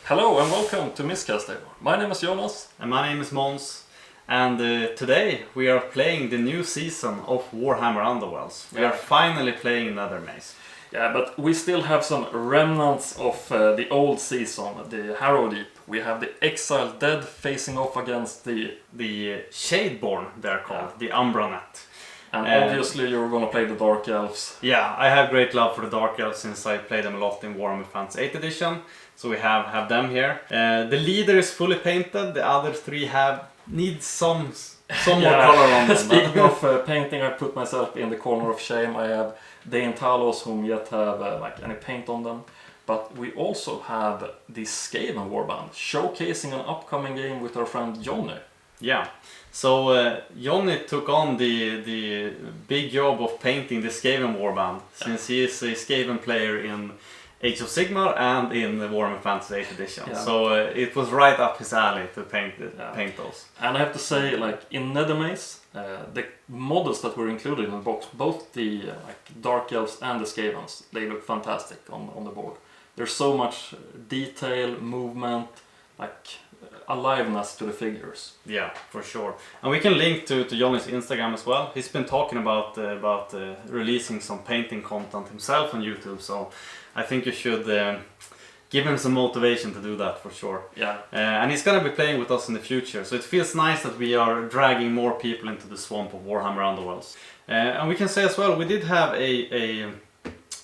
Hello and welcome to Miscast. My name is Jonas. And my name is Måns. And today we are playing the new season of Warhammer Underworlds. We are finally playing Nethermaze. Yeah, but we still have some remnants of the old season, the Harrowdeep. We have the Exiled Dead facing off against the Shadeborn, they're called, the Umbraneth. And obviously you're gonna play the Dark Elves. Yeah, I have great love for the Dark Elves since I play them a lot in Warhammer Fans 8th edition. So we have them here. The leader is fully painted, the other three need some more color on them. Speaking of painting, I put myself in the corner of shame. I have Dane Talos whom yet have any paint on them. But we also have the Skaven warband showcasing an upcoming game with our friend Johnny. Yeah, so Johnny took on the big job of painting the Skaven warband since he is a Skaven player in Age of Sigmar and in the Warhammer Fantasy 8th edition. Yeah. So it was right up his alley to paint those. And I have to say, in Nethermaze, the models that were included in the box, both the Dark Elves and the Skavens, they look fantastic on the board. There's so much detail, movement, aliveness to the figures. Yeah, for sure. And we can link to Johnny's Instagram as well. He's been talking about releasing some painting content himself on YouTube, so I think you should give him some motivation to do that for sure. Yeah. And he's gonna be playing with us in the future, so it feels nice that we are dragging more people into the swamp of Warhammer Underworlds. And we can say as well, we did have a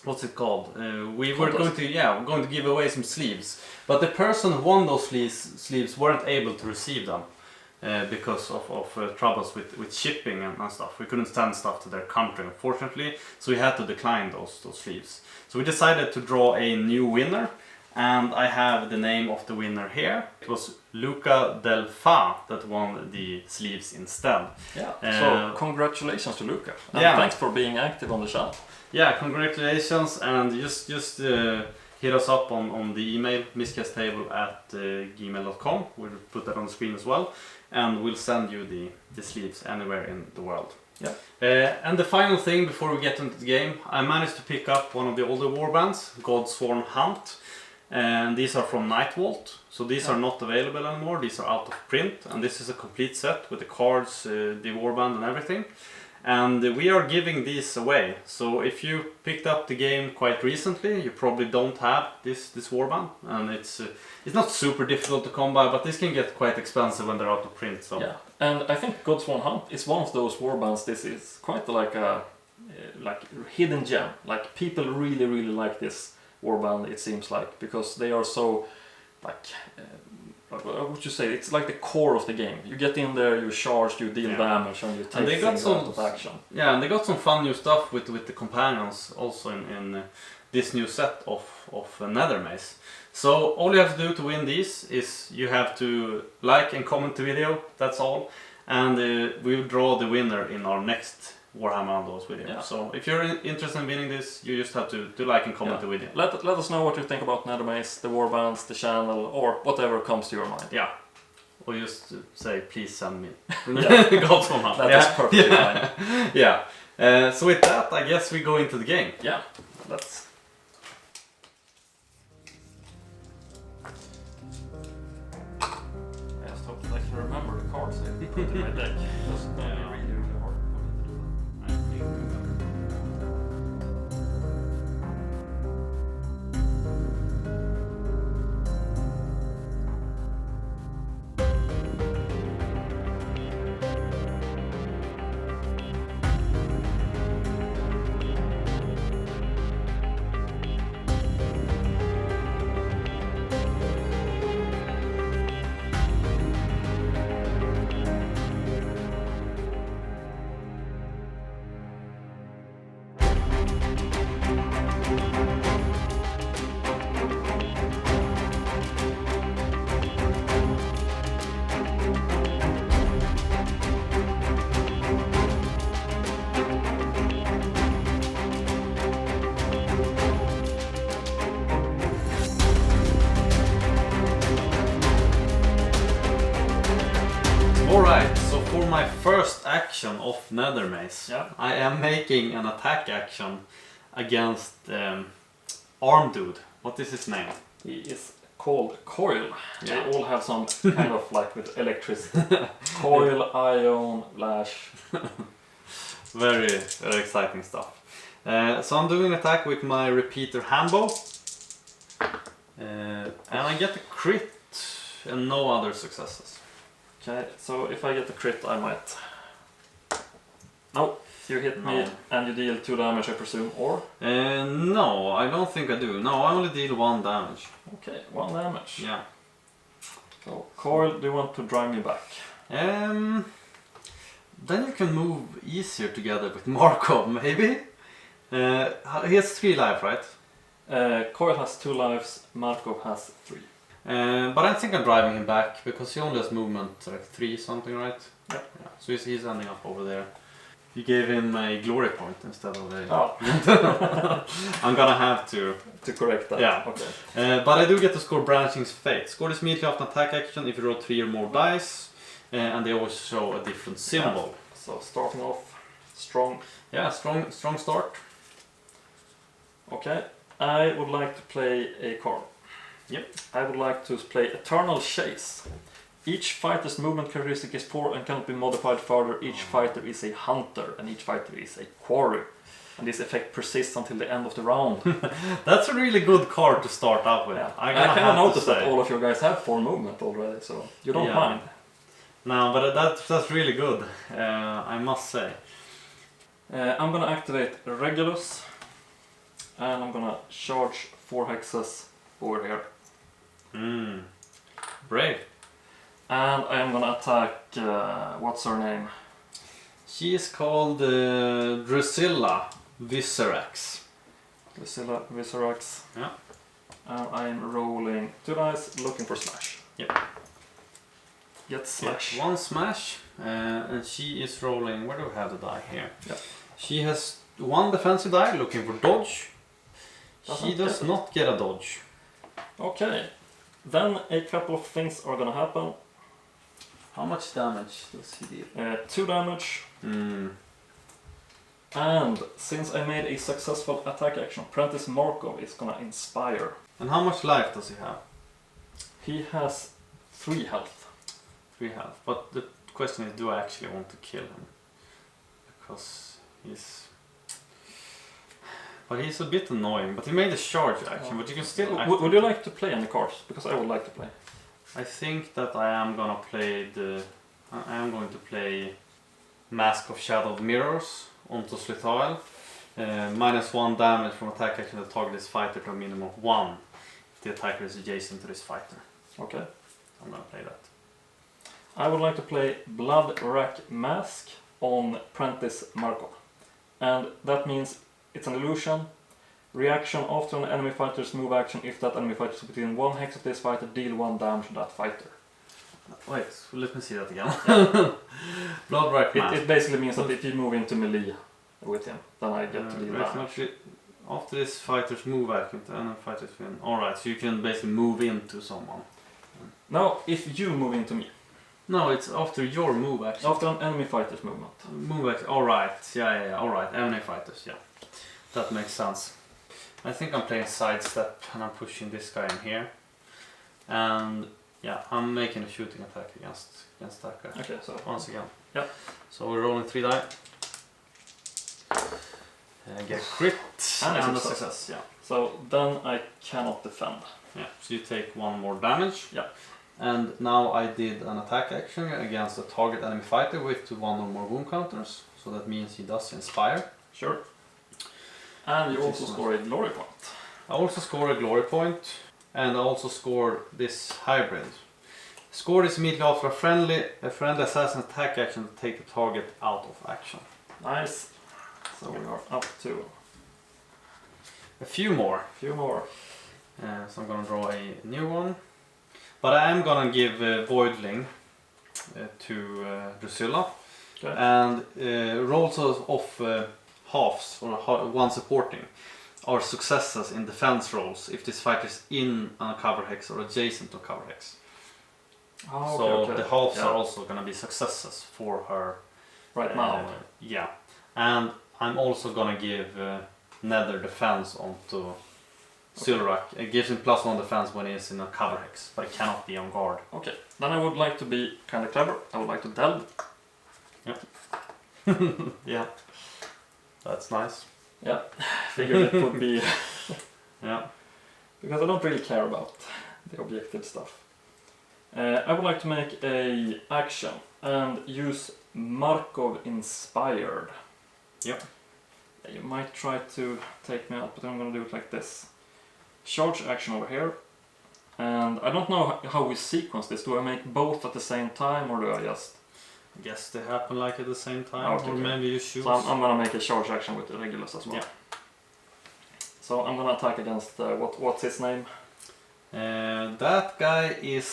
what's it called? We were going to give away some sleeves, but the person who won those sleeves weren't able to receive them because of troubles with shipping and stuff. We couldn't send stuff to their country, unfortunately, so we had to decline those sleeves. So we decided to draw a new winner, and I have the name of the winner here. It was Luca Del Fa that won the sleeves instead. Yeah. So congratulations to Luca, and thanks for being active on the channel. Yeah, congratulations, and just hit us up on the email miscasttable@gmail.com. We'll put that on the screen as well, and we'll send you the sleeves anywhere in the world. Yeah. And the final thing before we get into the game, I managed to pick up one of the older warbands, Godsworn Hunt, and these are from Nightvault. So these are not available anymore. These are out of print, and this is a complete set with the cards, the warband, and everything. And we are giving these away. So if you picked up the game quite recently, you probably don't have this warband, and it's not super difficult to come by, but this can get quite expensive when they're out of print. So yeah, and I think Godsworn Hunt is one of those warbands. This is quite a hidden gem. People really like this warband. It seems because they are so what would you say? It's like the core of the game. You get in there, you charge, you deal damage, and you take things out of action. Yeah, and they got some fun new stuff with the companions also in this new set of Nethermaze. So all you have to do to win these is you have to like and comment the video. That's all, and we'll draw the winner in our next Warhammer Underworlds video. Yeah. So if you're interested in winning this, you just have to like and comment the video. Let us know what you think about Nethermaze, the warbands, the channel, or whatever comes to your mind. Yeah. Or just say, please send me. Godsworn Hunt. That is perfectly fine. Yeah. So with that, I guess we go into the game. Yeah. Let's. I just hope that I can remember the cards I put in my deck. That's gonna be really hard. Alright, so for my first action of Nethermaze, I am making an attack action against Arm Dude. What is his name? He is called Coil. Yeah. They all have some kind of like with electricity. Coil, ion, lash. Very, very exciting stuff. So I'm doing an attack with my repeater handbow. And I get a crit and no other successes. Okay, so if I get the crit, I might. No, you hit me and you deal 2 damage, I presume, or? No, I don't think I do. No, I only deal 1 damage. Okay, 1 damage. Yeah. So, Coil, do you want to drive me back? Then you can move easier together with Markov, maybe? He has 3 life, right? Coil has 2 lives, Markov has 3. But I think I'm driving him back because he only has movement like 3 something, right? Yep. Yeah. So he's ending up over there. You gave him a glory point instead of a... Oh. I'm gonna have to correct that. Yeah. Okay. But I do get to score Branching's Fate. Score this immediately after an attack action if you roll 3 or more dice. And they always show a different symbol. Yeah. So starting off strong. Yeah, strong start. Okay. I would like to play a card. Yep. I would like to play Eternal Chase. Each fighter's movement characteristic is 4 and cannot be modified further. Each fighter is a hunter and each fighter is a quarry. And this effect persists until the end of the round. That's a really good card to start out with. Yeah. I kind of noticed that all of you guys have 4 movement already, so you don't mind. No, but that's really good, I must say. I'm gonna activate Regulus. And I'm gonna charge 4 hexes over here. Brave. And I am gonna attack, what's her name? She is called Drusilla Viscerax. Drusilla Viscerax. Yeah. And I'm rolling 2 dice, looking for slash. Yep. Get slash. 1 smash, and she is rolling. Where do we have the die here? Yeah. She has 1 defensive die, looking for dodge. She does not get a dodge. Okay. Then a couple of things are gonna happen. How much damage does he deal? 2 damage. And since I made a successful attack action, Prentice Markov is gonna inspire. And how much life does he have? He has 3 health. 3 health. But the question is, do I actually want to kill him? Because he's... But he's a bit annoying. But he made a charge action, but you can still... Would you like to play any cards? Because I would like to play. I think that I am gonna play the... I am going to play Mask of Shadowed Mirrors onto Slithal. -1 damage from attack action that target this fighter to a minimum of 1 if the attacker is adjacent to this fighter. Okay. I'm gonna play that. I would like to play Blood Rack Mask on Prentice Markov. And that means it's an illusion. Reaction after an enemy fighter's move action. If that enemy fighter is within 1 hex of this fighter, deal 1 damage to that fighter. Wait, let me see that again. Blood Rack Mask. It basically means that if you move into melee with him, then I get to deal damage. After this fighter's move action, the enemy fighter's win. Alright, so you can basically move into someone. No, if you move into me. No, it's after your move action. After an enemy fighter's movement. Move action, alright. Yeah, alright. Enemy fighters, yeah. That makes sense. I think I'm playing sidestep and I'm pushing this guy in here. And yeah, I'm making a shooting attack against that guy. Okay, so once again. Yeah. So we're rolling 3 die. Get crit and a success. Yeah. So then I cannot defend. Yeah. So you take 1 more damage. Yeah. And now I did an attack action against a target enemy fighter with 1 or more wound counters. So that means he does inspire. Sure. And you also score a glory point. I also score a glory point. And I also score this hybrid. Score this immediately after a friendly assassin attack action to take the target out of action. Nice. So we are up to a few more. So I'm gonna draw a new one. But I am gonna give Voidling to Drusilla. Okay. And rolls of halves, or 1 supporting, are successes in defense rolls if this fighter is in a cover hex or adjacent to a cover hex. Oh, so the halves are also gonna be successes for her. Right now. Yeah. And I'm also gonna give Nether defense onto Silrak. It gives him +1 defense when he's in a cover hex, but it cannot be on guard. Okay, then I would like to be kind of clever. I would like to delve. Yep. Yeah. That's nice. Yeah, figured it would be... Yeah. Because I don't really care about the objective stuff. I would like to make a action and use Markov Inspired. Yep. You might try to take me out, but I'm gonna do it like this. Charge action over here. And I don't know how we sequence this. Do I make both at the same time, or do I just... I guess they happen like at the same time, Okay, or maybe you choose. So I'm gonna make a charge action with the Regulus as well. Yeah. So I'm gonna attack against, what's his name? That guy is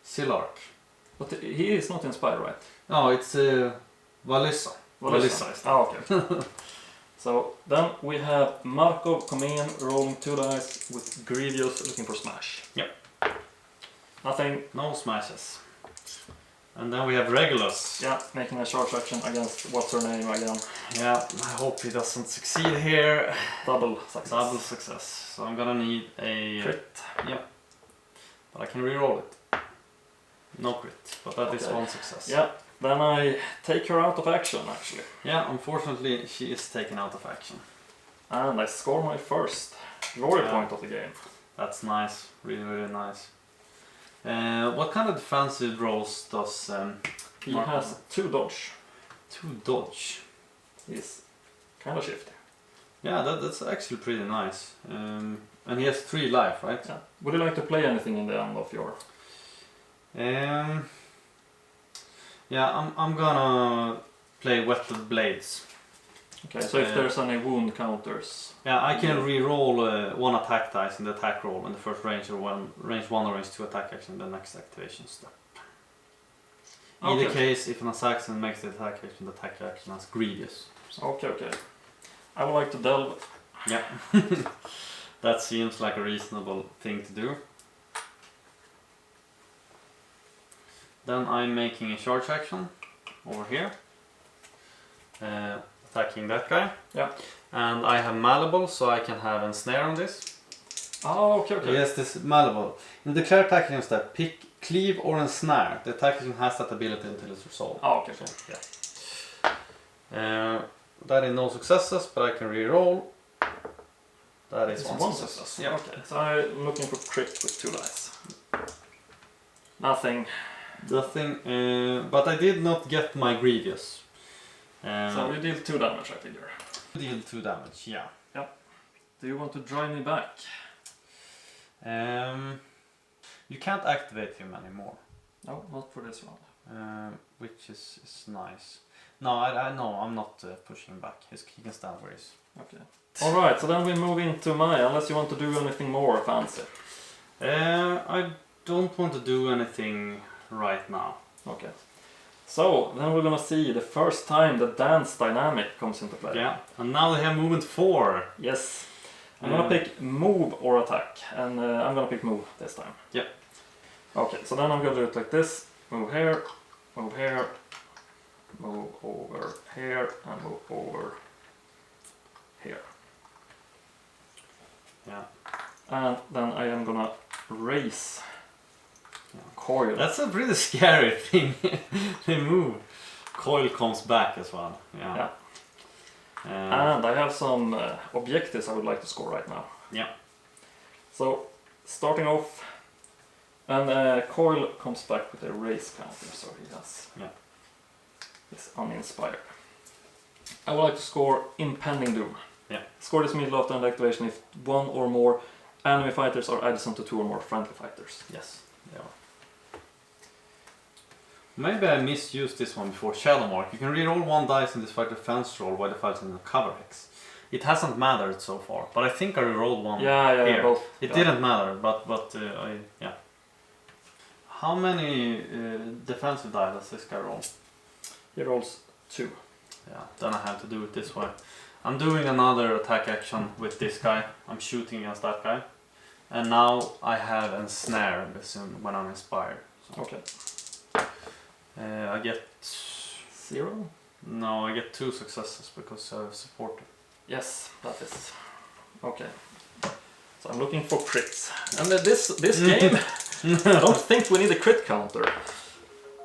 Sillark. But he is not inspired, right? No, it's Valissa. Valissa is that. Ah, okay. So then we have Markov come in, rolling 2 dice with Grievous looking for smash. Yep. Nothing. No smashes. And then we have Regulus. Yeah, making a charge action against what's her name again. Yeah, I hope he doesn't succeed here. Double success. Double success. So I'm gonna need a Crit. Yep. But I can reroll it. No crit, but that is Okay. 1 success. Yeah, then I take her out of action actually. Yeah, unfortunately she is taken out of action. And I score my first glory point of the game. That's nice, really, really nice. What kind of defensive rolls does He Mark has 2 dodge. 2 dodge? He's kind of shifty. Yeah, that's actually pretty nice. And he has 3 life, right? Yeah. Would you like to play anything in the end of your... Yeah, I'm gonna play Whetted Blades. Okay, so if there's any wound counters... Yeah, I can re-roll 1 attack dice in the attack roll in the first range or range 1 or range 2 attack action in the next activation step. In Okay. either case, if an assassin makes the attack action as Grievous. Okay, okay. I would like to delve. Yeah, that seems like a reasonable thing to do. Then I'm making a charge action over here. Attacking that guy. Yeah. And I have malleable, so I can have ensnare on this. Oh, okay, okay. Yes, this is malleable. In the declare attack action step, pick cleave or ensnare. The attack action has that ability until it's resolved. Oh, okay, okay. Yeah. That is no successes, but I can re-roll. That is It's 1 success. Yeah, okay. So I'm looking for crit with 2 dice. Nothing. Nothing, but I did not get my Grievous. So you deal 2 damage, I figure. Deal 2 damage, yeah. Do you want to drive me back? You can't activate him anymore, No, not for this round. which is nice. No, I'm not pushing him back. He can stand where he is. Okay. Alright, so then we move into Maya, unless you want to do anything more fancy. I don't want to do anything right now. Okay. So, then we're gonna see the first time the dance dynamic comes into play. Yeah, and now they have movement 4. Yes. I'm gonna pick move or attack, and I'm gonna pick move this time. Yep. Okay, so then I'm gonna do it like this. Move here, move here, move over here, and move over here. Yeah. And then I am gonna raise coil. That's a pretty scary thing. They move. Coil comes back as well. Yeah. And I have some objectives I would like to score right now. Yeah. So, starting off, and Coil comes back with a race counter, so he has is uninspired. I would like to score Impending Doom. Yeah. Score this middle after end activation if 1 or more enemy fighters are adjacent to 2 or more friendly fighters. Yes. Yeah. Maybe I misused this one before. Shadow Mark. You can reroll 1 dice in this fighter defense roll while the fighter's in a cover hex. It hasn't mattered so far, but I think I rerolled 1 here. Both. It didn't matter, but yeah. How many defensive die does this guy roll? He rolls 2. Yeah, then I have to do it this way. I'm doing another attack action with this guy. I'm shooting against that guy. And now I have ensnare when I'm inspired. So. Okay. I get 0? No, I get 2 successes because I have supported. Yes, that is. Okay. So I'm looking for crits. And this game, I don't think we need a crit counter.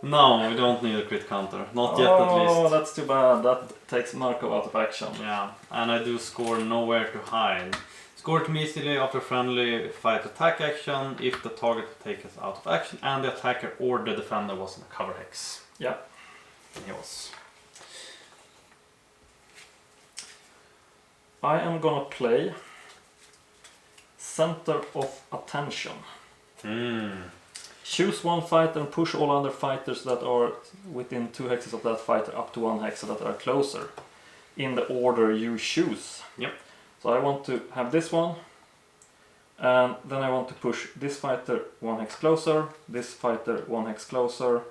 No, we don't need a crit counter. Not yet, at least. Oh, that's too bad. That takes Marco out of action. Yeah, and I do score nowhere to hide. Score it immediately after friendly fight attack action if the target takes it out of action and the attacker or the defender was in a cover hex. Yeah. And he was. I am gonna play Center of Attention. Choose one fighter and push all other fighters that are within 2 hexes of that fighter up to 1 hex so that are closer in the order you choose. Yep. So I want to have this one, and then I want to push this fighter 1 hex closer, this fighter 1 hex closer,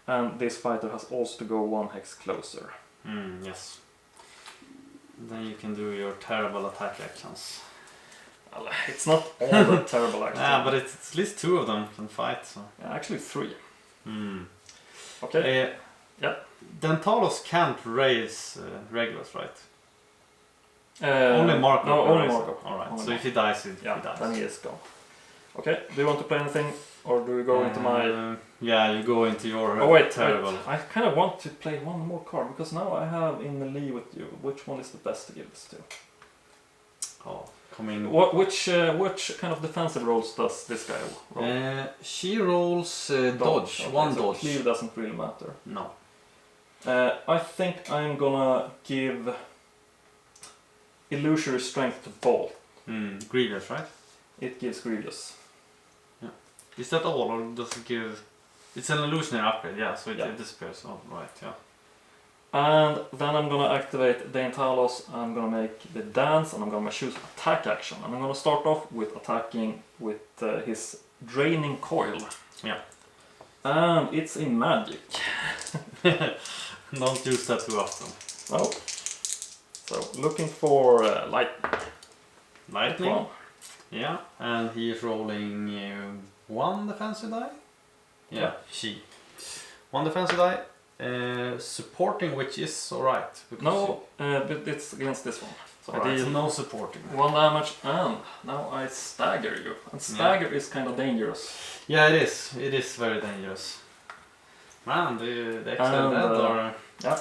and this fighter has also to go 1 hex closer. Yes. Then you can do your terrible attack actions. Well, it's not all the terrible actions. Yeah, but it's at least 2 of them can fight. So. Yeah, actually 3. Okay. Yeah. Dentalos can't raise regulars, right? Only Marco. No, only Marco. Alright, Only so if Marco. he dies, he dies. Then he is gone. Okay, do you want to play anything, or do we go into my... Yeah, you go into your terrible... Wait. I kind of want to play one more card, because now I have in melee with you. Which one is the best to give this to? Oh, come in. Which kind of defensive rolls does this guy roll? She rolls dodge. Okay, One so dodge. cleave doesn't really matter. No. I think I'm gonna give illusory strength to Bolt. Grievous, right? It gives Grievous. Yeah. Is that all, or does it give... It's an illusionary upgrade, yeah, so it disappears. Oh, right, yeah. And then I'm gonna activate Dentalos, I'm gonna make the dance, and I'm gonna choose attack action. And I'm gonna start off with attacking with his draining coil. Yeah. And it's in magic. Don't use that too often. No. So looking for Lightning? One. Yeah, and he is rolling 1 defensive die? Yeah, she. 1 defensive die. Supporting, which is alright. No, but it's against this one. So I Alright, deal so no supporting. 1 damage, and now I stagger you. And stagger is kind of dangerous. Yeah, it is. It is very dangerous. Man, the Exiled Dead are... Yeah.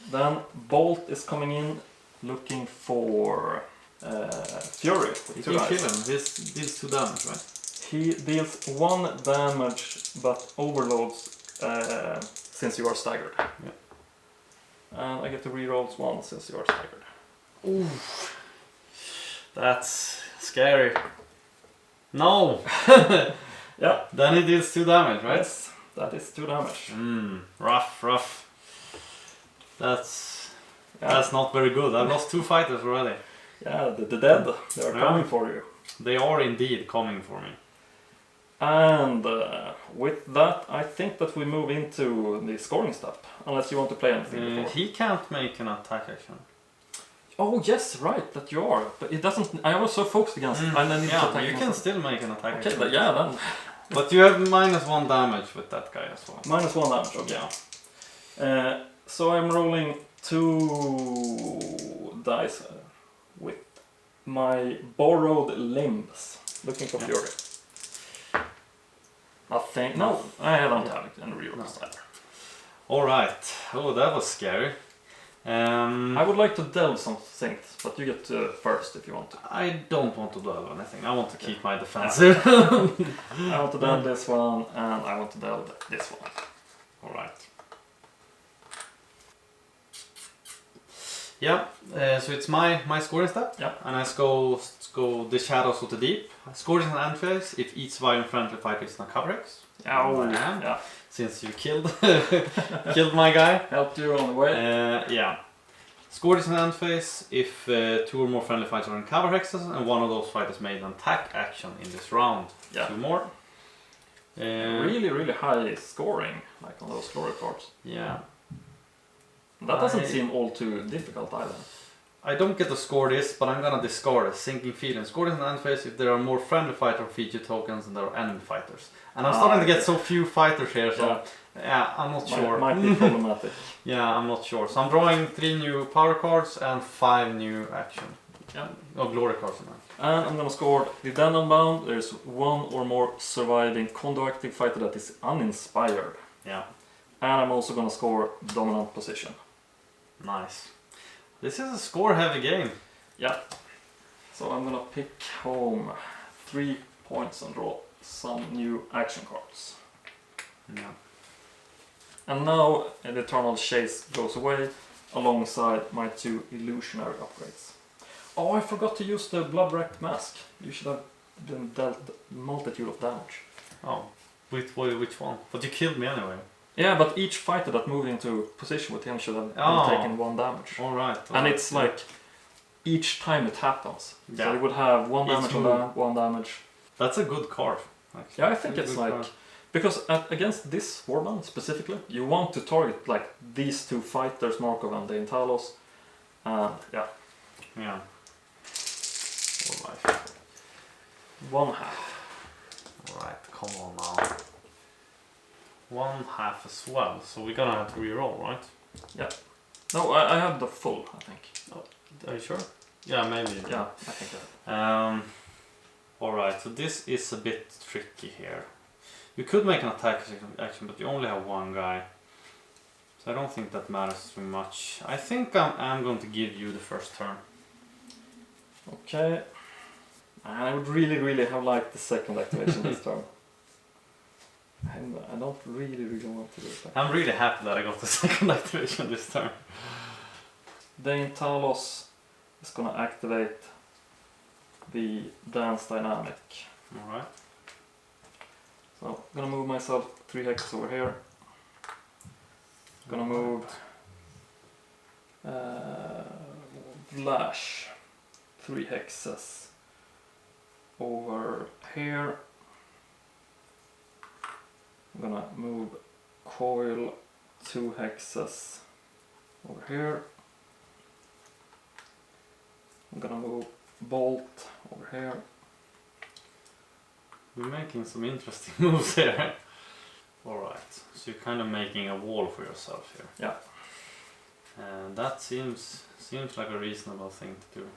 Then Bolt is coming in, looking for Fury with You 2 can dice. kill him. This deals 2 damage, right? He deals 1 damage, but overloads since you are staggered. Yeah. And I get to rerolls 1 since you are staggered. Ooh. That's scary. No! Yeah. Then he deals 2 damage, right? Yes, that is 2 damage. Rough. That's not very good. I've lost 2 fighters already. Yeah, the dead, they are coming for you. They are indeed coming for me. And with that, I think that we move into the scoring step. Unless you want to play anything before. He can't make an attack action. Oh yes, right, that you are. But it doesn't. I was so focused against it. And I need to Yeah, attack you can still make an attack Okay, action. but yeah, then. But you have -1 damage with that guy as well. -1 damage, okay. Yeah. So I'm rolling 2 dice with my borrowed limbs. Looking for Fury. Nothing. No, I don't have any rerolls either. Alright. Oh, that was scary. I would like to delve some things, but you get first if you want to. I don't want to delve anything. I want to keep my defensive. I want to delve this one, and I want to delve this one. Alright. Yeah, so it's my scoring step. Yeah. And I go the Shadows of the Deep. Scoring an end phase if each violent friendly fighter is in a cover hex. Oh, yeah. Since you killed my guy. Helped you on the way. Yeah. Scored is an end phase if 2 or more friendly fighters are in cover hexes and one of those fighters made an attack action in this round. Yeah. 2 more. Really high scoring, like on those glory cards. Yeah. That doesn't seem all too difficult either. I don't get to score this, but I'm gonna discard it. Sinking Feeling. Scored in the end phase if there are more friendly fighter feature tokens than there are enemy fighters. And I'm starting to get so few fighters here, so yeah, I'm not sure. Might be problematic. Yeah, I'm not sure. So I'm drawing 3 new power cards and 5 new action. Yeah. Oh, glory cards in that. And I'm gonna score the Dead Unbound. There's one or more surviving condo-active fighter that is uninspired. Yeah. And I'm also gonna score dominant position. Nice. This is a score-heavy game. Yeah. So I'm gonna pick home 3 points and draw some new action cards. Yeah. And now the Eternal Chase goes away alongside my 2 illusionary upgrades. Oh, I forgot to use the Blood-Wracked Mask. You should have been dealt multitude of damage. Oh, which one? But you killed me anyway. Yeah, but each fighter that moved into position with him should have taken 1 damage. Alright. And it's like each time it happens. Yeah. So it would have 1 damage on that, 1 damage. That's a good card. Actually. Yeah, I think it's like... Card. Because against this warband specifically, you want to target like these 2 fighters, Markov and the Talos. And yeah. Yeah. Alright. 1/2. Alright, come on now. 1/2 as well, so we're gonna have to reroll, right? Yeah. No, I have the full, I think. Oh, are you sure? Yeah, maybe. Yeah, I think that. Alright, so this is a bit tricky here. You could make an attack action, but you only have 1 guy. So I don't think that matters too much. I think I'm going to give you the first turn. Okay. And I would really have liked the second activation this turn. I don't really want to do it. I'm really happy that I got the second activation this turn. Dane Talos is gonna activate the dance dynamic. Alright. So I'm gonna move myself 3 hexes over here. Gonna move Flash 3 hexes over here. I'm gonna move Coil 2 hexes over here. I'm gonna move Bolt over here. You're making some interesting moves here. Alright, so you're kind of making a wall for yourself here. Yeah. And that seems like a reasonable thing to do.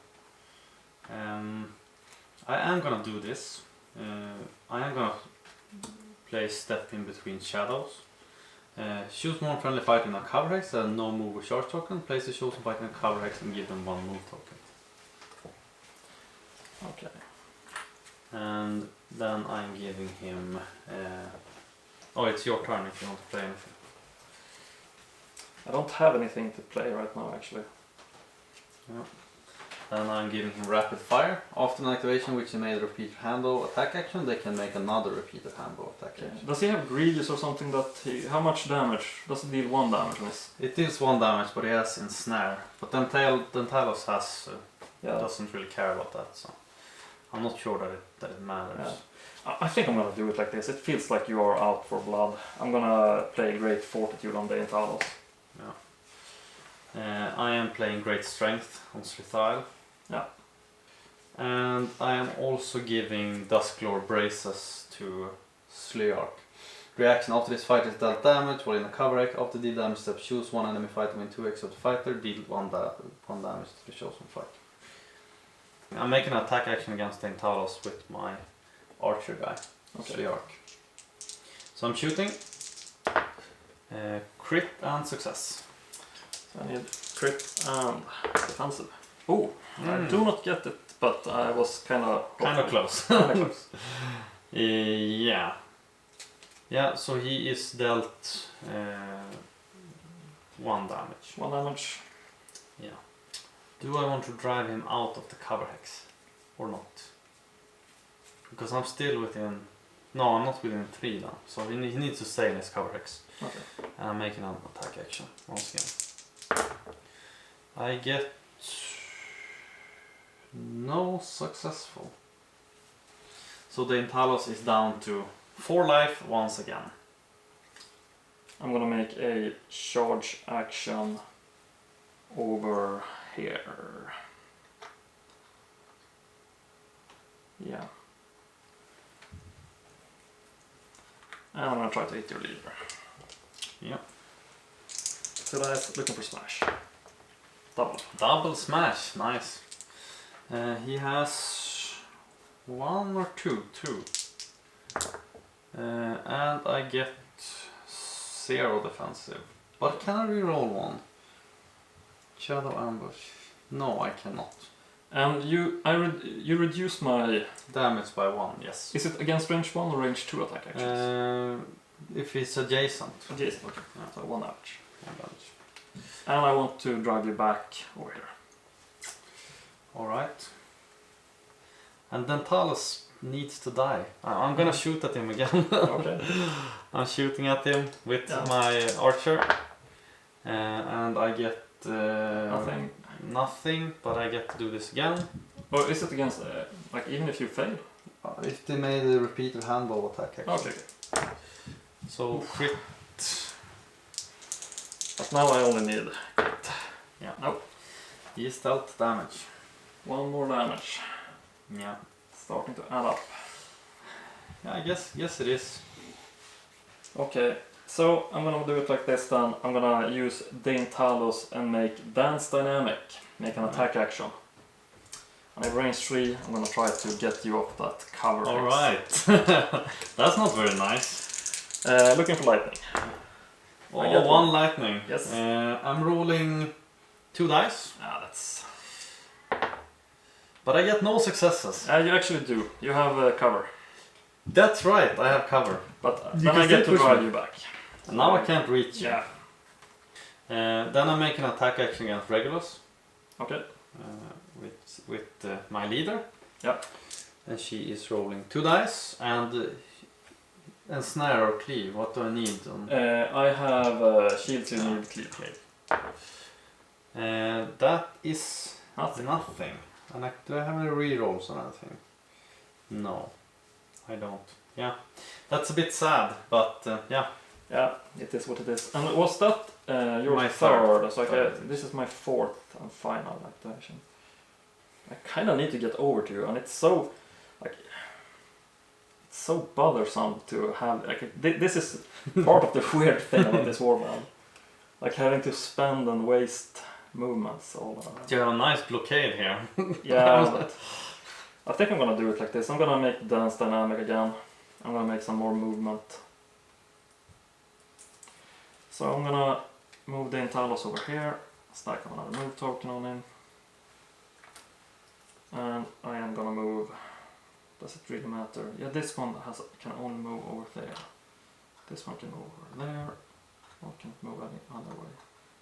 I am gonna do this. I am gonna play Step in Between Shadows. Choose one friendly fighter in a cover hex and no move or charge token. Place the chosen fighter in a cover hex and give them 1 move token. Okay. And then I'm giving him... oh, it's your turn if you want to play anything. I don't have anything to play right now actually. Yeah. Then I'm giving him Rapid Fire. After an activation which he made a repeated handle attack action, they can make another repeated handle attack action. Does he have Grievous or something that how much damage? Does it deal 1 damage on this? It deals 1 damage, but he has Ensnare. But then Talos has doesn't really care about that, so I'm not sure that it matters. Yeah. I think I'm gonna do it like this. It feels like you are out for blood. I'm gonna play Great Fortitude on Dane Talos. Yeah. I am playing Great Strength on Srithile. Yeah. And I am also giving Dusklore Braces to Sliark. Reaction: after this fighter is dealt damage while in a cover hex, after deal damage step, choose 1 enemy fighter within 2 hexes of the fighter, deal 1 damage to the chosen fighter. I'm making an attack action against Dane Talos with my archer guy, Sliark. So I'm shooting. Crit and success. So I need crit and defensive. Oh, I do not get it, but I was kind of close. Yeah. Yeah, so he is dealt 1 damage. 1 damage. Yeah. Do I want to drive him out of the cover hex or not? Because I'm still within... No, I'm not within 3 now. So he needs to stay in his cover hex. Okay. And I'm making an attack action once again. I get... no successful. So the Talos is down to 4 life once again. I'm gonna make a charge action over here. Yeah. And I'm gonna try to hit your leader. Yeah. So that's looking for smash. Double. Double smash, nice. He has 1 or 2? 2. And I get 0 defensive. But can I reroll 1? Shadow ambush. No, I cannot. And you reduce my... Damage by 1, yes. Is it against range 1 or range 2 attack actions? If it's adjacent. Adjacent, okay. Yeah. So 1 damage. 1 damage. And I want to drive you back over here. Alright. And Dentalis needs to die. I'm gonna shoot at him again. Okay. I'm shooting at him with Yeah. my archer. And I get Nothing. nothing, but I get to do this again. Or is it against, like even if you fail? If they made a repeated handball attack actually. Okay. So crit. But now I only need crit. Yeah. Nope. He is dealt damage. 1 more damage. Yeah. Starting to add up. Yeah, I guess it is. Okay, so I'm gonna do it like this then. I'm gonna use Talos and make Dance Dynamic. Make an attack action. And in range 3, I'm gonna try to get you off that cover. Alright. That's not very nice. Looking for lightning. Oh, I get one lightning. Yes. I'm rolling 2 dice. Ah, that's... But I get no successes. You actually do. You have cover. That's right, I have cover. But You then can I get to still push drive me. you back. And now I can't reach you. Yeah. Then I make an attack action against Regulus. Okay. With my leader. Yep. And she is rolling 2 dice. And snare or cleave, what do I need? I have shields you need cleave. That is Nothing. And do I have any rerolls or anything? No, I don't. Yeah, that's a bit sad, but yeah. Yeah, it is what it is. And was that your My third? So third. this is my 4th and final activation. I kind of need to get over to you, and it's so like it's so bothersome to have. Like this is part of the weird thing about this warband, like having to spend and waste movements all around. You have a nice blockade here. Yeah, but I think I'm gonna do it like this. I'm gonna make Dance Dynamic again. I'm gonna make some more movement. So I'm gonna move the Talos over here, stack another move token on him. And I am gonna move, does it really matter? Yeah, this one can only move over there. This one can move over there, or can move any other way.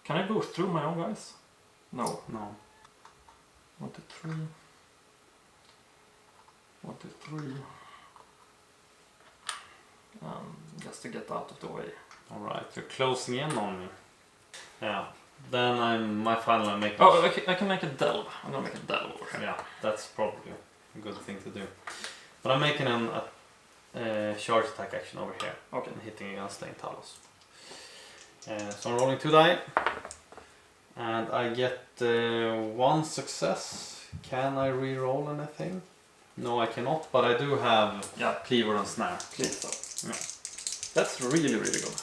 Can I go through my own guys? No. No. 1, 2, 3. 1, 2, 3. Just to get out of the way. Alright, you're closing in on me. Yeah. Then my final I'm making. Oh, I can make a delve. I'm gonna make a delve over here. Yeah, that's probably a good thing to do. But I'm making a charge attack action over here. Okay. And hitting against the Talos. So I'm rolling 2 die. And I get 1 success. Can I re-roll anything? No, I cannot, but I do have cleaver and snare. Please so. Yeah. That's really, really good.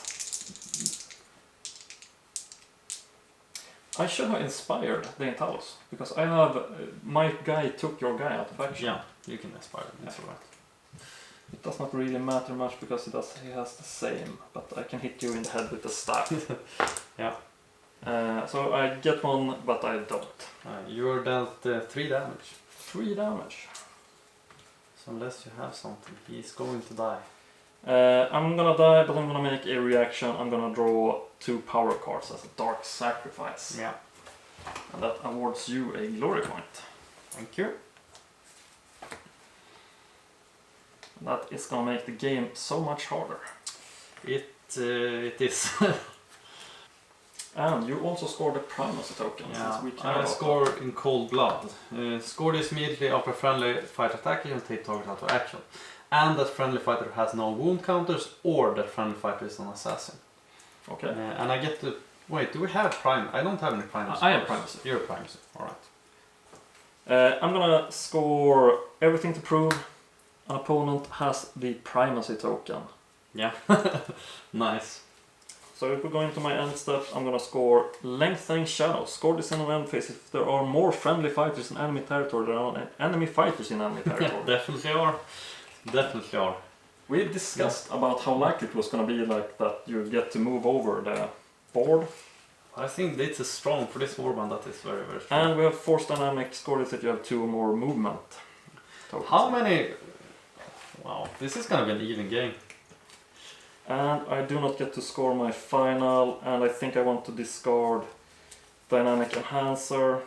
I should have inspired the Talos, because I have my guy took your guy out of action. Yeah, you can inspire them, that's alright. It does not really matter much because he has the same, but I can hit you in the head with the staff. Yeah. So I get 1, but I don't. You're dealt 3 damage. 3 damage. So unless you have something, he's going to die. I'm gonna die, but I'm gonna make a reaction. I'm gonna draw 2 power cards as a dark sacrifice. Yeah. And that awards you a glory point. Thank you. And that is gonna make the game so much harder. It is. And you also scored a primacy token. Yeah, Since we care I about score in cold blood. Score this immediately after friendly fighter attack and take target out of action. And that friendly fighter has no wound counters, or that friendly fighter is an assassin. that. Okay. And I get to... Wait, do we have prime? I don't have any primacy. I have primacy. You're primacy, alright. I'm gonna score everything to prove. An opponent has the primacy token. Yeah, nice. So So if we go into my end step, I'm gonna score Lengthening Shadows. Score this in an end phase if there are more friendly fighters in enemy territory than are enemy fighters in enemy territory. Definitely are. Definitely are. We discussed about how likely it was gonna be like that you get to move over the board. I think this is strong for this warband. That is very, very strong. And we have force dynamic. Score this if you have 2 or more movement. Tokens. How many? Wow, this is gonna be an even game. And I do not get to score my final, and I think I want to discard Dynamic Enhancer.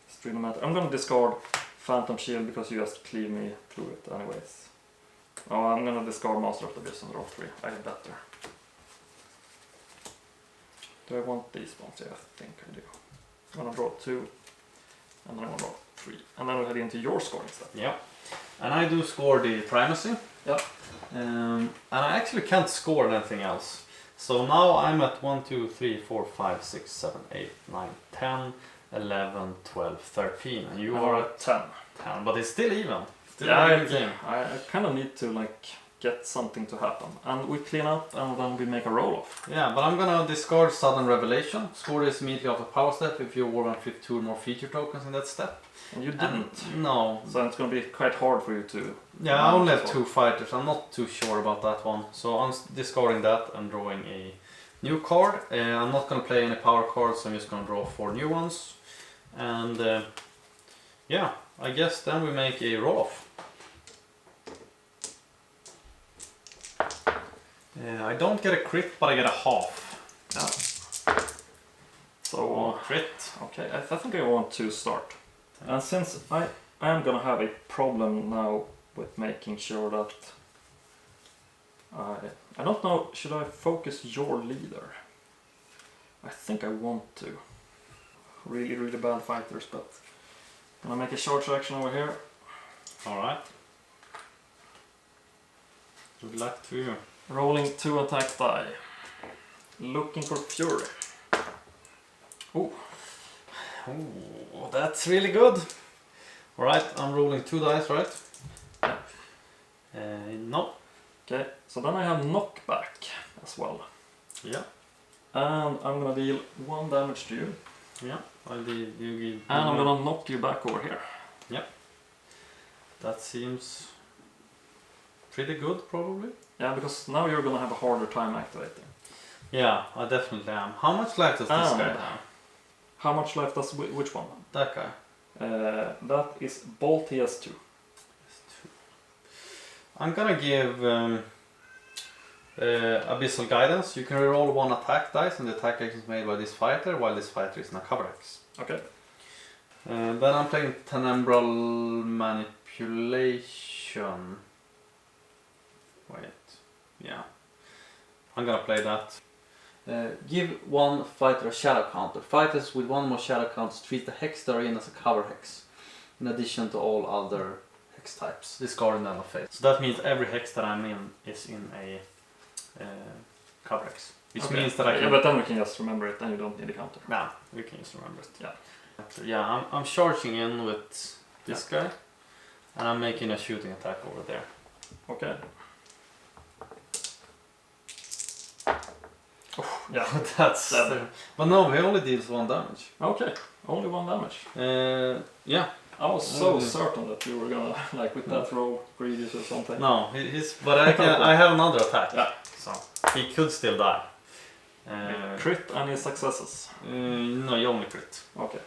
Stream matter. I'm gonna discard Phantom Shield because you just cleave me through it anyways. Oh, I'm gonna discard Master of the Abyss and draw 3. I have better. Do I want these ones? Yeah, I think I do. I'm gonna draw 2, and then I'm gonna draw 3. And then we head into your scoring step. Yeah. And I do score the primacy. Yeah. And I actually can't score anything else. So now I'm at 1, 2, 3, 4, 5, 6, 7, 8, 9, 10, 11, 12, 13. And you are at 10. 10, but it's still even. Still Yeah, an even game. I kind of need to like get something to happen. And we clean up and then we make a roll-off. Yeah, but I'm gonna discard Sudden Revelation. Score this immediately after power step if your warband flip 2 or more feature tokens in that step. And you didn't. No. So it's going to be quite hard for you to... Yeah, I only have 2 fighters. I'm not too sure about that one. So I'm discarding that and drawing a new card. I'm not going to play any power cards. I'm just going to draw 4 new ones. And yeah, I guess then we make a roll-off. I don't get a crit, but I get a half. Yeah. So... crit. Okay, I think I want to start. And since I am gonna have a problem now with making sure that I don't know, should I focus your leader? I think I want to. Really, really bad fighters, but I'm gonna make a charge action over here. Alright. Good luck to you. Rolling 2 attack die. Looking for fury. Ooh. Ooh, that's really good. Alright, I'm rolling 2 dice, right? Yeah. No. Okay, so then I have knockback as well. Yeah. And I'm gonna deal 1 damage to you. Yeah, I'll deal you. And I'm gonna knock you back over here. Yep. That seems pretty good, probably. Yeah, because now you're gonna have a harder time activating. Yeah, I definitely am. How much life does this guy have? How much life does which one? That guy. That is Bolt, he has 2. I'm gonna give Abyssal Guidance. You can reroll 1 attack dice and the attack action is made by this fighter while this fighter is in a cover X. Okay. Then I'm playing Tenebral Manipulation. Wait. Yeah. I'm gonna play that. Give 1 fighter a shadow counter. Fighters with 1 more shadow counters treat the hex they're in as a cover hex, in addition to all other hex types, discarding them of fate. So that means every hex that I'm in is in a cover hex. Which means that I can... Yeah, but then we can just remember it and you don't need a counter. Nah, we can just remember it. Yeah. Yeah, I'm charging in with this guy, and I'm making a shooting attack over there. Okay. Oh, yeah, That's... but no, he only deals 1 damage. Okay, only 1 damage. Yeah. I was so certain that you were gonna, like with that roll, previous or something. No, but I have another attack. Yeah. So, he could still die. Crit any successes? No, you only crit. Okay.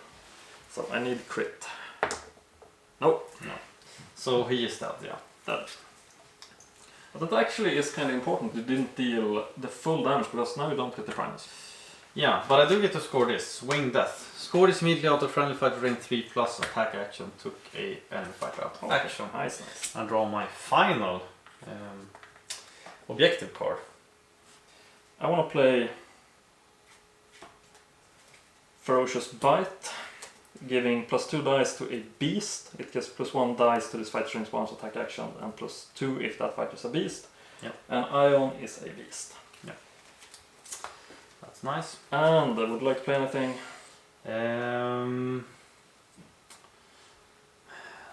So I need crit. Nope. No. So he is dead, yeah. Dead. But that actually is kind of important. You didn't deal the full damage because now you don't get the primus. Yeah, but I do get to score this. Wing Death. Score this immediately after friendly fighter rank 3 plus attack action took a enemy fighter out. Okay. Action. Nice. And draw my final objective card. I want to play Ferocious Bite, giving +2 dice to a beast. It gets +1 dice to this fighter's response attack action and +2 if that fighter is a beast. Yep. And Ion is a beast. Yeah. That's nice. And I would like to play anything.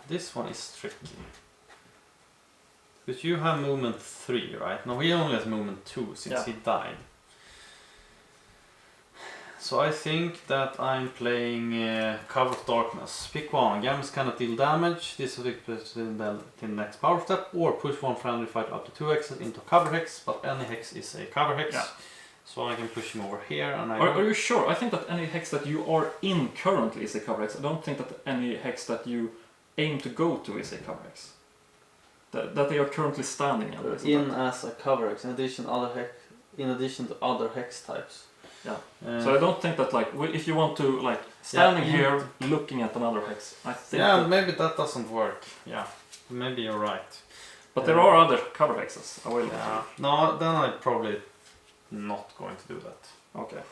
This one is tricky. Because you have movement 3, right? No, he only has movement 2 since he died. So I think that I'm playing Cover of Darkness. Pick one. Gamers cannot deal damage. This will till the next power step, or push one friendly fighter up to 2 hexes into a cover hex, but any hex is a cover hex. Yeah. So I can push him over here, and Are you sure? I think that any hex that you are in currently is a cover hex. I don't think that any hex that you aim to go to is a cover hex. That they are currently standing in. as a cover hex, in addition to other hex types. Yeah. So I don't think that if you want to standing here looking at another hex, I think. Yeah, maybe that doesn't work. Yeah, maybe you're right. But there are other cover hexes available. Yeah. No, then I'm probably not going to do that. Okay.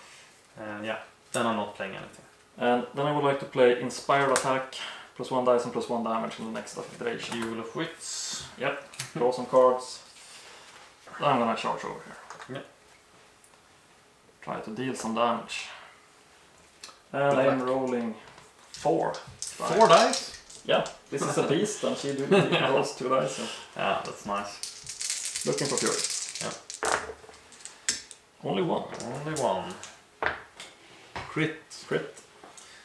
Yeah, then I'm not playing anything. And then I would like to play Inspired Attack, +1 dice and +1 damage in the next activation. Duel of Wits. Yep. Draw some cards. I'm gonna charge over here. Yep. Try to deal some damage. And I'm rolling 4 dice. 4 dice? Yeah, this is a beast and she rolls 2 dice. Yeah, that's nice. Looking for fury. Yeah. Only one. Only one. Crit.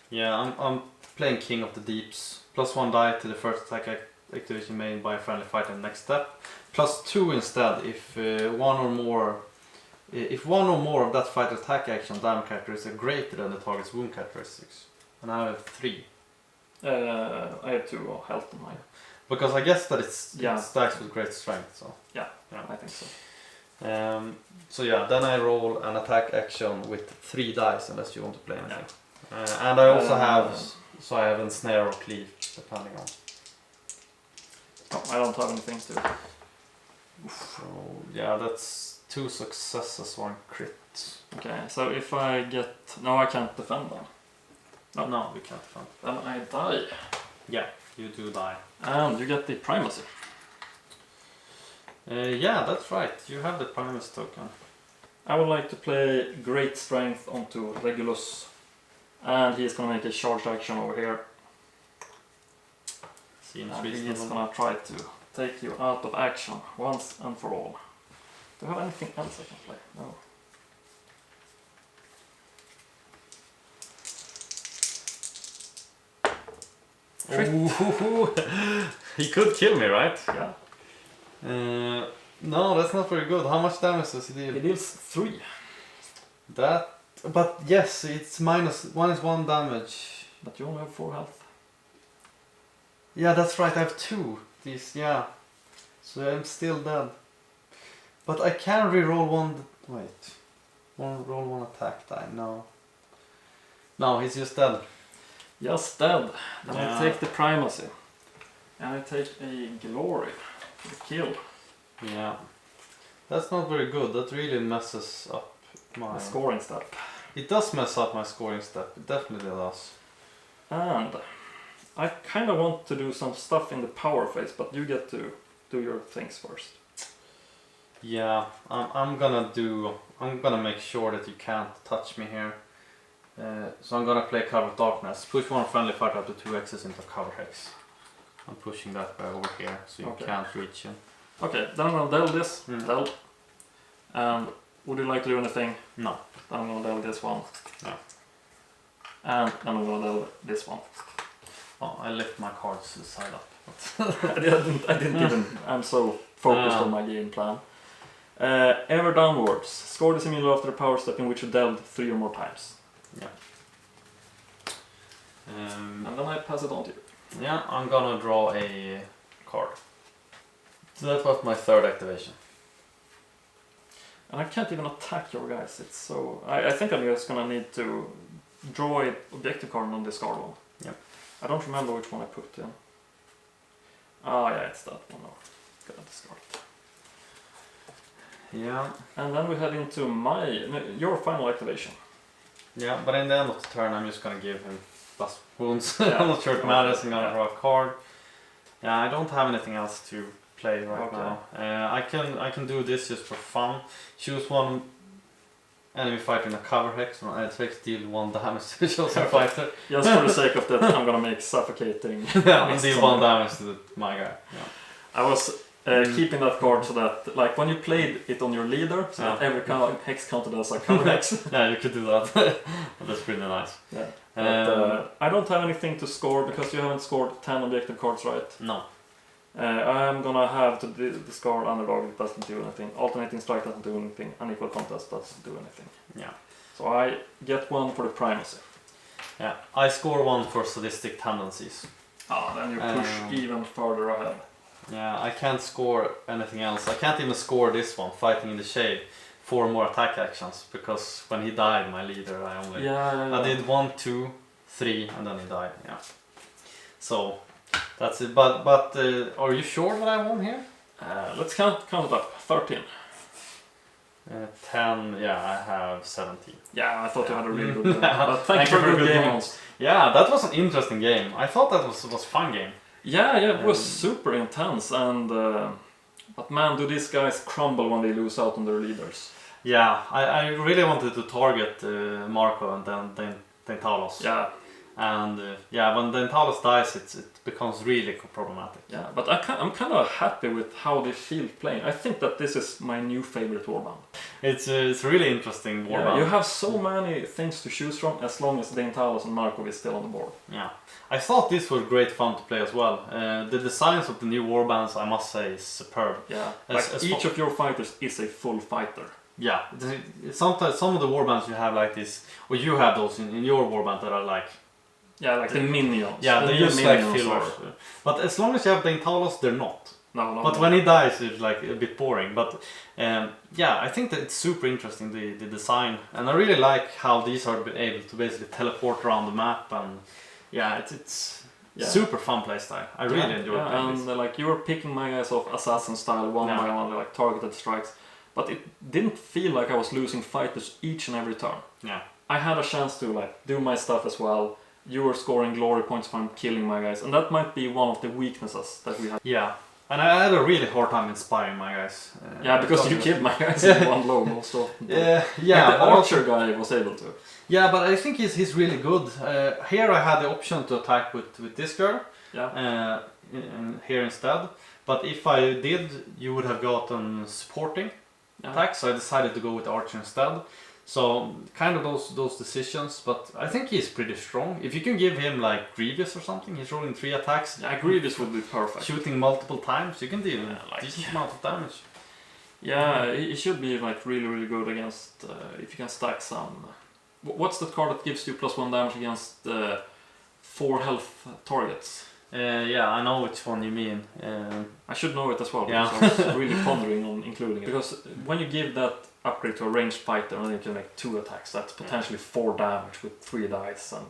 Yeah, I'm playing King of the Deeps. +1 die to the first attack activation made by a friendly fighter in the next step. +2 instead if one or more of that fighter's attack action damage characteristics are greater than the target's wound characteristics. And I have 3. I have 2 health in mine. Because I guess that it Yeah. stacks with great strength. So Yeah, I think so. So yeah, then I roll an attack action with 3 dice unless you want to play anything. And I also I have ensnare or cleave depending on. Oh, I don't have anything to. So yeah, that's 2 successes, 1 crit. Okay, so if I get... No, I can't defend them. No, you can't defend. Then I die. Yeah, you do die. And you get the primacy. Yeah, that's right. You have the primacy token. I would like to play Great Strength onto Regulus. And he's gonna make a charged action over here. Seems And he's reasonable. gonna try to take you out of action once and for all. Do I have anything else I can play? No. Ooh, he could kill me, right? Yeah. No, that's not very good. How much damage does he deal? He deals 3. But yes, it's -1 damage. But you only have 4 health. Yeah, that's right. I have 2. These, yeah. So I'm still dead. But I can reroll 1. Wait. Roll 1 attack die. No. No, he's just dead. Just dead. Then Yeah. I take the primacy. And I take a glory for the kill. Yeah. That's not very good. That really messes up my The scoring step. It does mess up my scoring step. It definitely does. And I kind of want to do some stuff in the power phase, but you get to do your things first. Yeah, I'm gonna make sure that you can't touch me here. So I'm gonna play Cover of Darkness. Push one friendly fighter up to 2 hexes into cover hex. I'm pushing that guy over here so you can't reach him. Okay, then I'm gonna delve this. Delve. And would you like to do anything? No. Then I'm gonna delve this one. No. And then I'm gonna delve this one. Oh, I lift my cards to the side up. I didn't even. I'm so focused on my game plan. Ever downwards. Score this immediately after a power step in which you delved 3 or more times. Yeah. And then I pass it on to you. Yeah, I'm gonna draw a card. So that was my 3rd activation. And I can't even attack your guys. It's so. I think I'm just gonna need to draw an objective card and discard one. Yep. I don't remember which one I put in. Oh yeah, it's that one. No, gonna discard it. Yeah. And then we head into your final activation. Yeah, but in the end of the turn, I'm just gonna give him plus wounds. Yeah. I'm not sure it matters. I'm gonna draw a card. Yeah, I don't have anything else to play right now. I can do this just for fun. Choose one enemy fighter in a cover hex, and it takes deal 1 damage to the chosen fighter. Just for the sake of that, I'm gonna make suffocating. Yeah, and deal 1 damage to my guy. Yeah. I was keeping that card so that, like, when you played it on your leader, so that every hex counted as a counter hex. Yeah, you could do that. That's pretty nice. Yeah. But, I don't have anything to score because you haven't scored 10 objective cards, right? No. I'm gonna have to discard underdog, it doesn't do anything. Alternating strike doesn't do anything. Unequal contest doesn't do anything. Yeah. So I get one for the primacy. Yeah. I score one for sadistic tendencies. Then you push even further ahead. Yeah, I can't score anything else. I can't even score this one, Fighting in the Shade, 4 more attack actions, because when he died, my leader, I only... I did 1, 2, 3, and then he died, yeah. So, that's it. But are you sure that I won here? Let's count it up. 13. 10, yeah, I have 17. Yeah, I thought you had a really good game. But thank you for a good game, Måns. Yeah, that was an interesting game. I thought that was a fun game. Yeah, it was super intense, and but man, do these guys crumble when they lose out on their leaders. Yeah, I really wanted to target Marco and then Talos. Yeah. And when Talos dies, it becomes really problematic. Yeah, but I'm kind of happy with how they feel playing. I think that this is my new favorite warband. It's really interesting warband. Yeah, you have so many things to choose from as long as Talos and Markov is still on the board. Yeah, I thought this was great fun to play as well. The designs of the new warbands, I must say, is superb. Yeah, each of your fighters is a full fighter. Yeah, sometimes some of the warbands you have like this, or you have those in your warband that are like... Yeah, like the minions. Yeah, they're just like fillers. But as long as you have Talos, they're not. No. But when he dies, it's like a bit boring. But I think that it's super interesting, the design. And I really like how these are able to basically teleport around the map. And it's super fun playstyle. I really enjoyed playing this. And like you were picking my guys off assassin style one by one, like targeted strikes. But it didn't feel like I was losing fighters each and every turn. Yeah. I had a chance to like do my stuff as well. You were scoring glory points from killing my guys, and that might be one of the weaknesses that we have. Yeah, and I had a really hard time inspiring my guys. Because you killed my guys in one blow most often. Yeah, the archer guy was able to. Yeah, but I think he's really good. Here I had the option to attack with this girl. Yeah. Here instead, but if I did, you would have gotten supporting attacks. So I decided to go with archer instead. So kind of those decisions, but I think he's pretty strong. If you can give him like Grievous or something, he's rolling 3 attacks. Yeah, Grievous would be perfect. Shooting multiple times, you can deal a decent amount of damage. Yeah, he should be like really good against if you can stack some. What's the card that gives you +1 damage against 4 health targets? I know which one you mean. I should know it as well because I was really pondering on including it. Because when you give that upgrade to a ranged fighter and then you can make 2 attacks, that's potentially 4 damage with 3 dice, and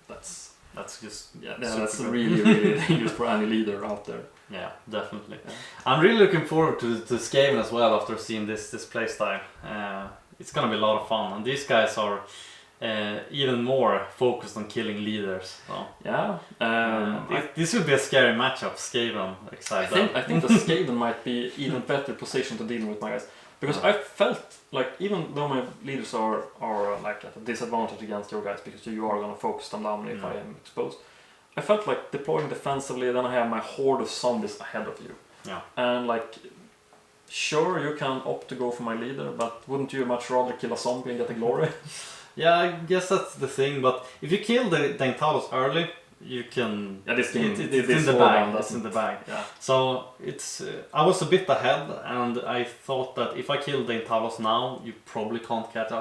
that's really dangerous for any leader out there. Yeah, definitely. Yeah. I'm really looking forward to Skaven as well after seeing this playstyle. It's gonna be a lot of fun, and these guys are even more focused on killing leaders. So. Yeah. This would be a scary matchup, Skaven, Exiled Dead. I think the Skaven might be even better positioned to deal with my guys. Because I felt like even though my leaders are like at a disadvantage against your guys because you are going to focus them down if I am exposed, I felt like deploying defensively, then I have my horde of zombies ahead of you. Yeah. And like, sure you can opt to go for my leader, but wouldn't you much rather kill a zombie and get the glory? Yeah, I guess that's the thing, but if you kill the Talos early, you can... Yeah, this game, it's in the bag. It's in the bag. Yeah. So it's... I was a bit ahead, and I thought that if I kill the Talos now, you probably can't catch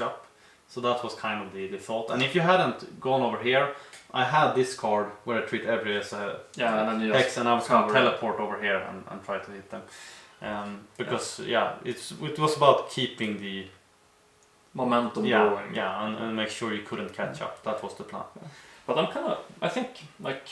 up. So that was kind of the thought. And if you hadn't gone over here, I had this card where I treat every as a hex, and I was going to teleport over here and try to hit them. Because it was about keeping the momentum going. Yeah, and make sure you couldn't catch up. That was the plan. Yeah. But I think like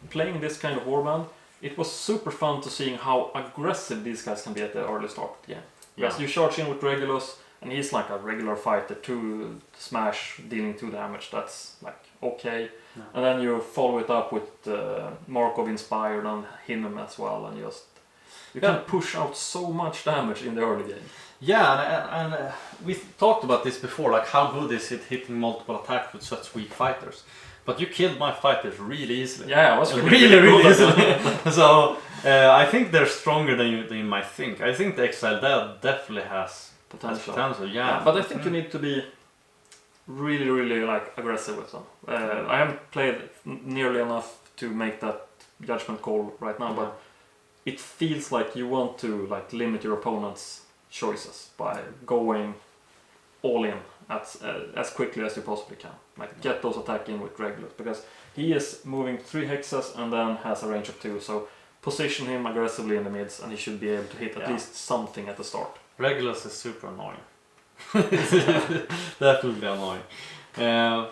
playing this kind of warband, it was super fun to seeing how aggressive these guys can be at the early start of the game. Yes, you charge in with Regulus, and he's like a regular fighter, 2 smash, dealing 2 damage. That's like okay. Yeah. And then you follow it up with Markov inspired and him as well, and you can push out so much damage in the early game. Yeah, and we talked about this before, like how good is it hitting multiple attacks with such weak fighters. But you killed my fighters really easily. Yeah, I was really good at easily. that. So I think they're stronger than you might think. I think the Exiled Dead definitely has Potential. Yeah. But I think you need to be really like aggressive with them. I haven't played nearly enough to make that judgment call right now, but it feels like you want to like limit your opponent's choices by going all in as quickly as you possibly can. Like get those attack in with regulars, because he is moving 3 hexes and then has a range of 2. So position him aggressively in the mids, and he should be able to hit at least something at the start. Regulus is super annoying. Definitely annoying.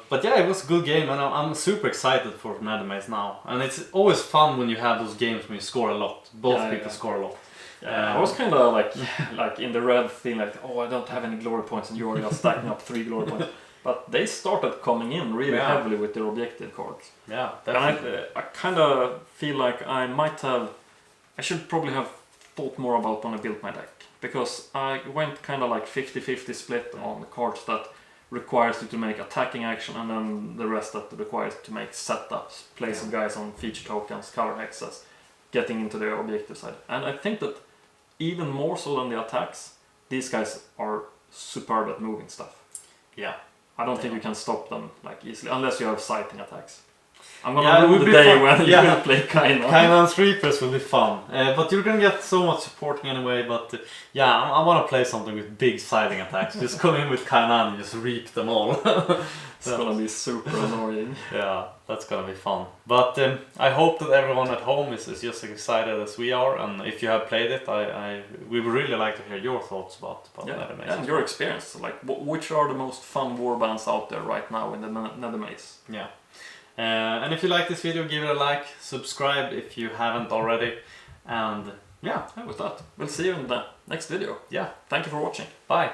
But yeah, it was a good game, and I'm super excited for Nethermaze now. And it's always fun when you have those games when you score a lot. Both people score a lot. Yeah, I was kind of like in the red thing, like, oh, I don't have any glory points, and you're just stacking up 3 glory points. But they started coming in really heavily with their objective cards. Yeah, definitely. And I kind of feel like I should probably have thought more about when I built my deck. Because I went kind of like 50-50 split on the cards that requires you to make attacking action, and then the rest that requires to make setups, placing guys on feature tokens, cover hexes, getting into the objective side. And I think that even more so than the attacks, these guys are superb at moving stuff. Yeah. I don't think you can stop them like easily, unless you have sighting attacks. I'm gonna rule the day fun. when you will play Kainan. Kainan's Reapers will be fun, but you're gonna get so much supporting anyway. But yeah, I want to play something with big siding attacks. Just come in with Kainan and just reap them all. It's gonna be super annoying. Yeah, that's gonna be fun. But I hope that everyone at home is just as excited as we are. And if you have played it, we would really like to hear your thoughts about Nethermaze. And your experience. Like, which are the most fun warbands out there right now in the Nethermaze? Yeah. And if you like this video, give it a like, subscribe if you haven't already, and yeah, with that, we'll see you in the next video. Yeah. Thank you for watching. Bye.